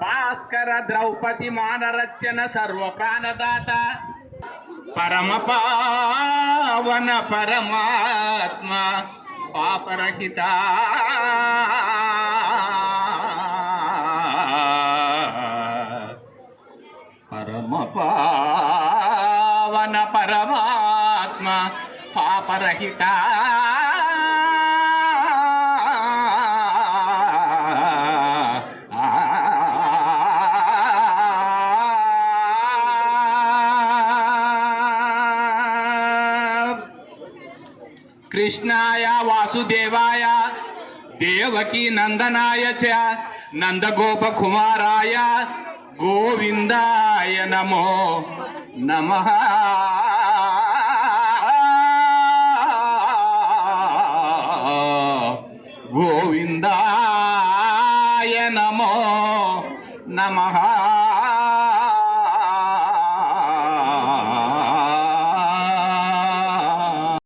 భాస్కర ద్రౌపది మానరచన సర్వ ప్రాణదాత పరమ పావన పరమాత్మ పాపరహిత పరమ పావన పరమాత్మ పాపరహిత कृष्णाय वासुदेवाय देवकी नंदनाय च नंदगोपकुमाराय गोविंदाय नमो नमः। गोविंदाय नमो नमः।